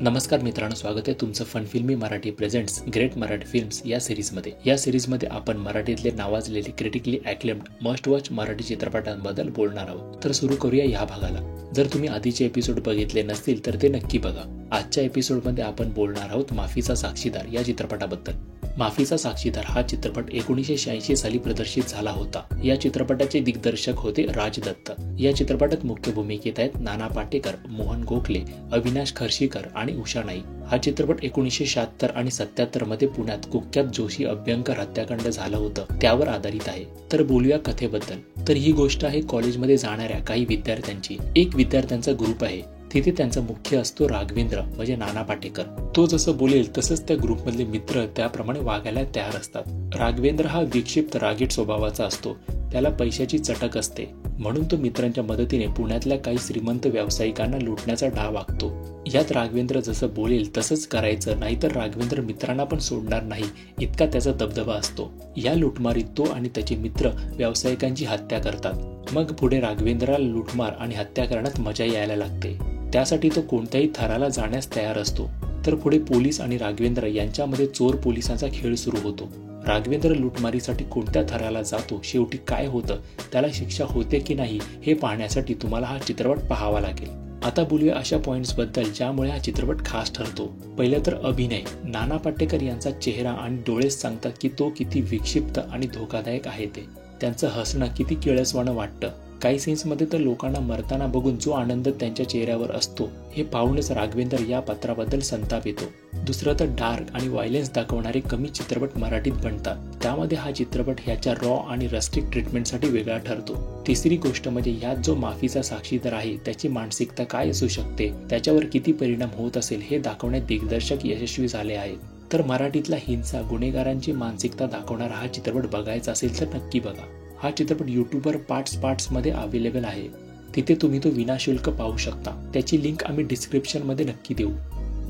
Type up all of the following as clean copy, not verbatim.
नमस्कार मित्रांनो, स्वागत आहे तुमचं फन फिल्मी Marathi presents great Marathi films या सिरीजमध्ये। या सिरीजमध्ये आपण मराठीतले नावाजलेले क्रिटिकली ॲक्लेम्ड मस्ट वॉच मराठी चित्रपटांबद्दल बोलणार आहोत। तर सुरू करूया या भागाला। जर तुम्ही आधीचे एपिसोड बघितले नसतील तर ते नक्की बघा। आजच्या एपिसोडमध्ये आपण बोलणार आहोत माफीचा साक्षीदार या चित्रपटाबद्दल। माफीचा साक्षीदार हा चित्रपट 1986 साली प्रदर्शित झाला होता। या चित्रपटाचे दिग्दर्शक होते राज दत्त। या चित्रपटात मुख्य भूमिकेत आहेत नाना पाटेकर, मोहन गोखले, अविनाश खर्शीकर आणि उषा नाईक। हा चित्रपट 1976 आणि 77 मध्ये पुण्यात कुख्यात जोशी अभ्यंकर हत्याकांड झालं होतं त्यावर आधारित आहे। तर बोलूया कथेबद्दल। तर ही गोष्ट आहे कॉलेजमध्ये जाणाऱ्या काही विद्यार्थ्यांची। एक विद्यार्थ्यांचा ग्रुप आहे। तिथे त्यांचा मुख्य असतो राघवेंद्र म्हणजे नाना पाटेकर। तो जसं बोलेल तसंच त्या ग्रुपमधले मित्र त्याप्रमाणे वागायला तयार असतात। राघवेंद्र हा विक्षिप्त रागीट स्वभावाचा असतो। त्याला पैशाची चटक असते, म्हणून तो मित्रांच्या मदतीने पुण्यातल्या काही श्रीमंत व्यावसायिकांना लुटण्याचा डाव आखतो। यात राघवेंद्र जसं बोलेल तसंच करायचं, नाहीतर राघवेंद्र मित्रांना पण सोडणार नाही इतका त्याचा दबदबा असतो। या लुटमारीत तो आणि त्याचे मित्र व्यावसायिकांची हत्या करतात। मग पुढे राघवेंद्राला लुटमार आणि हत्या करण्यात मजा यायला लागते। त्यासाठी तो कोणत्याही थराला जाण्यास तयार असतो। तर पुढे पोलीस आणि राघवेंद्र यांच्यामध्ये चोर पोलिसांचा खेळ सुरू होतो। राघवेंद्र लुटमारीसाठी कोणत्या थराला जातो, शेवटी काय होतं, त्याला शिक्षा होते की नाही हे पाहण्यासाठी तुम्हाला हा चित्रपट पाहावा लागेल। आता बोलूया अशा पॉइंट्स बद्दल ज्यामुळे हा चित्रपट खास ठरतो। पहिलं तर अभिनय। नाना पाटेकर यांचा चेहरा आणि डोळेच सांगतात की तो किती विक्षिप्त आणि धोकादायक आहे ते। त्यांचं हसणं किती किळसवाणं वाटतं। काही सीन्समध्ये तर लोकांना मरताना बघून जो आनंद त्यांच्या चेहऱ्यावर असतो हे पाहूनच राघवेंद्र या पात्राबद्दल संताप येतो। दुसरं तर डार्क आणि व्हायलेन्स दाखवणारे कमी चित्रपट मराठीत बनतात, त्यामध्ये हा चित्रपट ह्याच्या रॉ आणि रस्टिक ट्रीटमेंटसाठी वेगळा ठरतो। तिसरी गोष्ट म्हणजे यात जो माफीचा साक्षीदार आहे त्याची मानसिकता काय असू शकते, त्याच्यावर किती परिणाम होत असेल हे दाखवण्यात दिग्दर्शक यशस्वी झाले आहेत। तर मराठीतला हिंसा, गुन्हेगारांची मानसिकता दाखवणारा हा चित्रपट बघायचा असेल तर नक्की बघा। हा चित्रपट यूट्यूबवर पार्ट्स मध्ये अवेलेबल आहे। तिथे तुम्ही तो विनाशुल्क पाहू शकता। त्याची लिंक आम्ही डिस्क्रिप्शनमध्ये नक्की देऊ।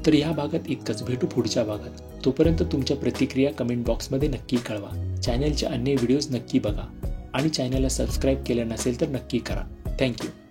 तर या भागात इतकंच, भेटू पुढच्या भागात। तोपर्यंत तुमच्या प्रतिक्रिया कमेंट बॉक्समध्ये नक्की कळवा। चॅनलचे अन्य व्हिडिओज नक्की बघा आणि चॅनलला सबस्क्राईब केलं नसेल तर नक्की करा। थँक्यू।